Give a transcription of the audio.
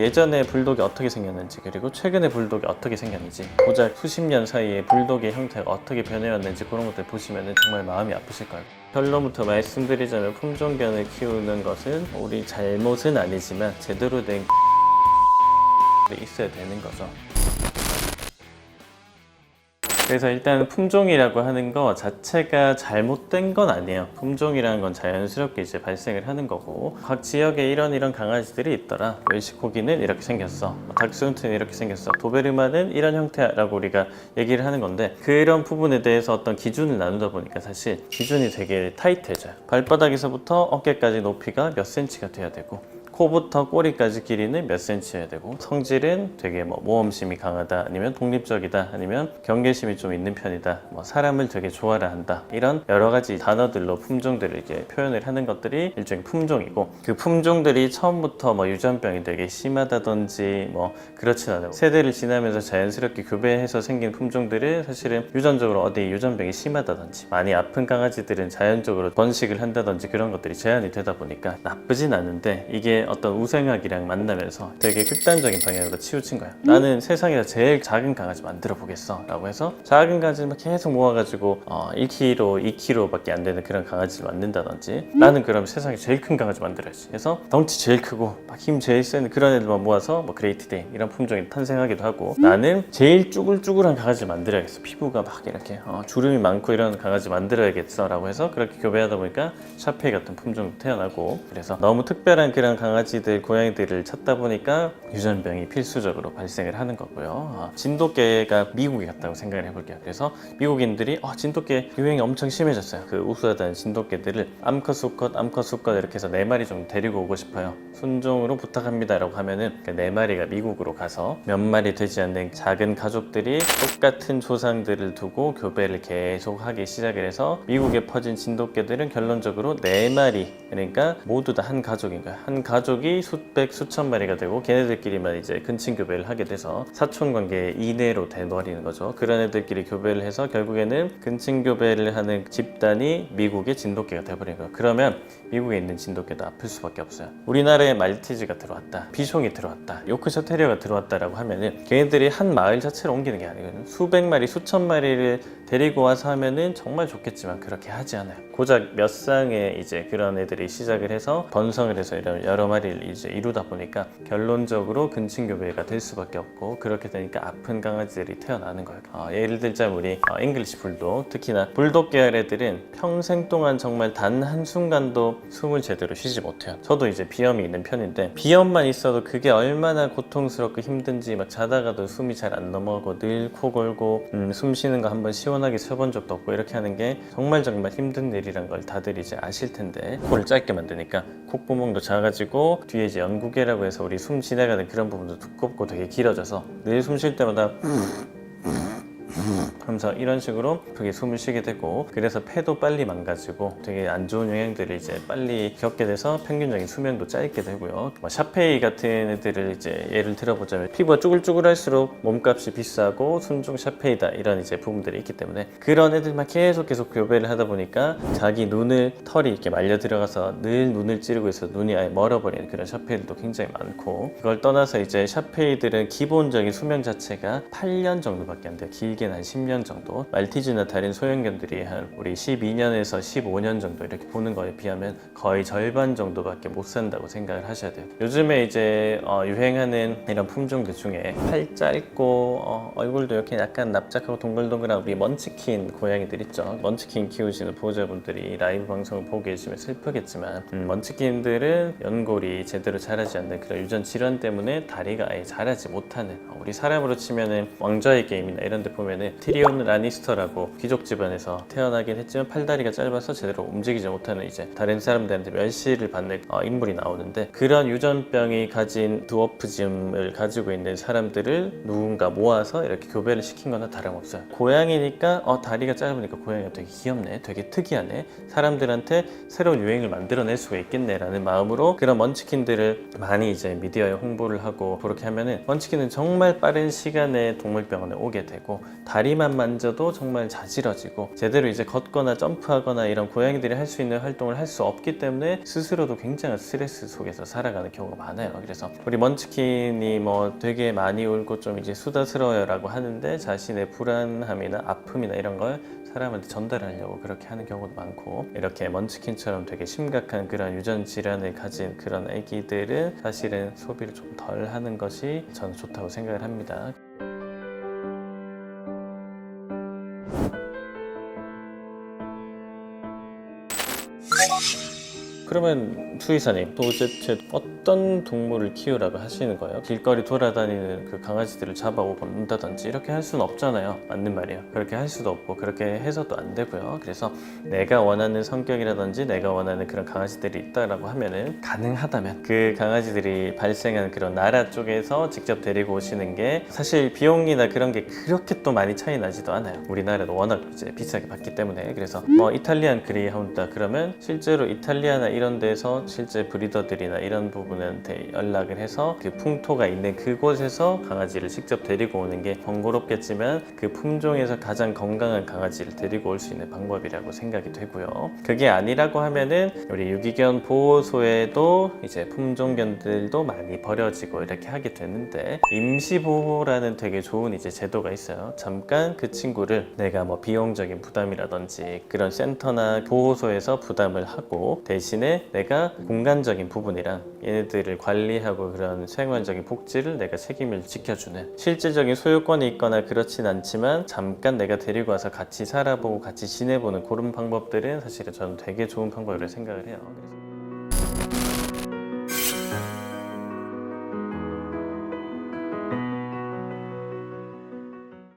예전에 불독이 어떻게 생겼는지, 그리고 최근에 불독이 어떻게 생겼는지, 고작 수십 년 사이에 불독의 형태가 어떻게 변해왔는지 그런 것들 보시면 정말 마음이 아프실 거예요. 결론부터 말씀드리자면 품종견을 키우는 것은 우리 잘못은 아니지만 제대로 된 있어야 되는 거죠. 그래서 일단 품종이라고 하는 거 자체가 잘못된 건 아니에요. 품종이라는 건 자연스럽게 이제 발생을 하는 거고, 각 지역에 이런 강아지들이 있더라. 웰시코기는 이렇게 생겼어, 닥스훈트는 이렇게 생겼어, 도베르만은 이런 형태라고 우리가 얘기를 하는 건데, 그런 부분에 대해서 어떤 기준을 나누다 보니까 사실 기준이 되게 타이트해져요. 발바닥에서부터 어깨까지 높이가 몇 센치가 돼야 되고, 코부터 꼬리까지 길이는 몇 센치여야 되고, 성질은 되게 모험심이 강하다, 아니면 독립적이다, 아니면 경계심이 좀 있는 편이다, 사람을 되게 좋아라 한다, 이런 여러 가지 단어들로 품종들을 이렇게 표현을 하는 것들이 일종의 품종이고, 그 품종들이 처음부터 유전병이 되게 심하다든지 그렇진 않아요. 세대를 지나면서 자연스럽게 교배해서 생긴 품종들은 사실은 유전적으로 어디 유전병이 심하다든지, 많이 아픈 강아지들은 자연적으로 번식을 한다든지 그런 것들이 제한이 되다 보니까 나쁘진 않은데, 이게 어떤 우생학이랑 만나면서 되게 극단적인 방향으로 치우친 거야. 나는 세상에서 제일 작은 강아지 만들어 보겠어 라고 해서 작은 강아지를 계속 모아가지고 1kg, 2kg 밖에 안 되는 그런 강아지를 만든다든지, 나는 그럼 세상에 제일 큰 강아지 만들어야지 그래서 덩치 제일 크고 힘 제일 센 그런 애들만 모아서 그레이트데이 이런 품종이 탄생하기도 하고, 나는 제일 쭈글쭈글한 강아지를 만들어야겠어, 피부가 막 이렇게 주름이 많고 이런 강아지 만들어야겠어 라고 해서 그렇게 교배하다 보니까 샤페이 같은 품종도 태어나고, 그래서 너무 특별한 그런 강아지들, 고양이들을 찾다 보니까 유전병이 필수적으로 발생을 하는 거고요. 진돗개가 미국에 갔다고 생각을 해볼게요. 그래서 미국인들이 진돗개 유행이 엄청 심해졌어요. 그 우수하다는 진돗개들을 암컷, 수컷 이렇게 해서 4마리 좀 데리고 오고 싶어요, 순종으로 부탁합니다 라고 하면은 그 4마리가 미국으로 가서 몇 마리 되지 않는 작은 가족들이 똑같은 조상들을 두고 교배를 계속 하기 시작을 해서, 미국에 퍼진 진돗개들은 결론적으로 4마리, 그러니까 모두 다 한 가족인 거야. 한 가족이 수백, 수천 마리가 되고, 걔네들끼리만 이제 근친 교배를 하게 돼서 사촌 관계 이내로 돼버리는 거죠. 그런 애들끼리 교배를 해서 결국에는 근친 교배를 하는 집단이 미국의 진돗개가 돼버린 거예요. 그러면 미국에 있는 진돗개도 아플 수밖에 없어요. 우리나라에 말티즈가 들어왔다, 비숑이 들어왔다, 요크셔 테리어가 들어왔다라고 하면은 걔네들이 한 마을 자체를 옮기는 게 아니거든요. 수백 마리, 수천 마리를 데리고 와서 하면은 정말 좋겠지만 그렇게 하지 않아요. 고작 몇 쌍의 이제 그런 애들이 시작을 해서 번성을 해서 이런 여러 마리를 이제 이루다 보니까 결론적으로 근친교배가 될 수밖에 없고, 그렇게 되니까 아픈 강아지들이 태어나는 거예요. 예를 들자면 우리 잉글리시 불독, 특히나 불독 계열 애들은 평생 동안 정말 단 한순간도 숨을 제대로 쉬지 못해요. 저도 이제 비염이 있는 편인데, 비염만 있어도 그게 얼마나 고통스럽고 힘든지, 자다가도 숨이 잘 안 넘어가고 늘 코 골고 숨 쉬는 거 한번 시원하게 쉬어본 적도 없고, 이렇게 하는 게 정말 힘든 일이란 걸 다들 이제 아실 텐데, 코를 짧게 만드니까 콧구멍도 작아지고, 뒤에 이제 연구개라고 해서 우리 숨 지나가는 그런 부분도 두껍고 되게 길어져서 늘 숨 쉴 때마다 하면서 이런 식으로 그게 숨을 쉬게 되고, 그래서 폐도 빨리 망가지고 되게 안 좋은 영향들을 이제 빨리 겪게 돼서 평균적인 수명도 짧게 되고요. 샤페이 같은 애들을 이제 예를 들어보자면, 피부가 쭈글쭈글할수록 몸값이 비싸고 순종 샤페이다, 이런 이제 부분들이 있기 때문에 그런 애들만 계속 교배를 하다 보니까 자기 눈을 털이 이렇게 말려 들어가서 늘 눈을 찌르고 있어서 눈이 아예 멀어버리는 그런 샤페이들도 굉장히 많고, 그걸 떠나서 이제 샤페이들은 기본적인 수명 자체가 8년 정도밖에 안 돼요. 길게는 한 10년 정도. 말티즈나 다른 소형견들이 한 우리 12년에서 15년 정도 이렇게 보는 거에 비하면 거의 절반 정도밖에 못 산다고 생각을 하셔야 돼요. 요즘에 이제 유행하는 이런 품종들 중에 팔 짧고 얼굴도 이렇게 약간 납작하고 동글동글한 우리 먼치킨 고양이들 있죠. 먼치킨 키우시는 보호자분들이 라이브 방송을 보고 계시면 슬프겠지만, 먼치킨들은 연골이 제대로 자라지 않는 그런 유전 질환 때문에 다리가 아예 자라지 못하는, 우리 사람으로 치면은 왕좌의 게임이나 이런 데 보면은 티리온 라니스터라고 귀족 집안에서 태어나긴 했지만 팔다리가 짧아서 제대로 움직이지 못하는 이제 다른 사람들한테 멸시를 받는 인물이 나오는데, 그런 유전병이 가진 드워프즘을 가지고 있는 사람들을 누군가 모아서 이렇게 교배를 시킨 거나 다름없어요. 고양이니까 다리가 짧으니까 고양이가 되게 귀엽네, 되게 특이하네, 사람들한테 새로운 유행을 만들어낼 수가 있겠네 라는 마음으로 그런 먼치킨들을 많이 이제 미디어에 홍보를 하고, 그렇게 하면은 먼치킨은 정말 빠른 시간에 동물병원에 오게 되고, 다리만 만져도 정말 자지러지고 제대로 이제 걷거나 점프하거나 이런 고양이들이 할 수 있는 활동을 할 수 없기 때문에 스스로도 굉장한 스트레스 속에서 살아가는 경우가 많아요. 그래서 우리 먼치킨이 뭐 되게 많이 울고 좀 이제 수다스러워요 라고 하는데 자신의 불안함이나 아픔이나 이런 걸 사람한테 전달하려고 그렇게 하는 경우도 많고, 이렇게 먼치킨처럼 되게 심각한 그런 유전 질환을 가진 그런 아기들은 사실은 소비를 좀 덜 하는 것이 저는 좋다고 생각을 합니다. 그러면 수의사님, 도대체 어떤 동물을 키우라고 하시는 거예요? 길거리 돌아다니는 그 강아지들을 잡아온다든지 이렇게 할 수는 없잖아요. 맞는 말이에요. 그렇게 할 수도 없고 그렇게 해서도 안 되고요. 그래서 내가 원하는 성격이라든지 내가 원하는 그런 강아지들이 있다라고 하면은, 가능하다면 그 강아지들이 발생한 그런 나라 쪽에서 직접 데리고 오시는 게, 사실 비용이나 그런 게 그렇게 또 많이 차이 나지도 않아요. 우리나라도 워낙 이제 비싸게 받기 때문에. 그래서 뭐 이탈리안 그레이하운드 그러면 실제로 이탈리아나 이런 데서 실제 브리더들이나 이런 부분한테 연락을 해서 그 풍토가 있는 그곳에서 강아지를 직접 데리고 오는 게 번거롭겠지만 그 품종에서 가장 건강한 강아지를 데리고 올 수 있는 방법이라고 생각이 되고요. 그게 아니라고 하면은 우리 유기견 보호소에도 이제 품종견들도 많이 버려지고 이렇게 하게 되는데, 임시보호라는 되게 좋은 이제 제도가 있어요. 잠깐 그 친구를 내가 뭐 비용적인 부담이라든지 그런 센터나 보호소에서 부담을 하고, 대신에 내가 공간적인 부분이랑 얘네들을 관리하고 그런 생활적인 복지를 내가 책임을 지켜주는, 실질적인 소유권이 있거나 그렇진 않지만 잠깐 내가 데리고 와서 같이 살아보고 같이 지내보는 그런 방법들은 사실은 저는 되게 좋은 방법이라고 생각을 해요. 그래서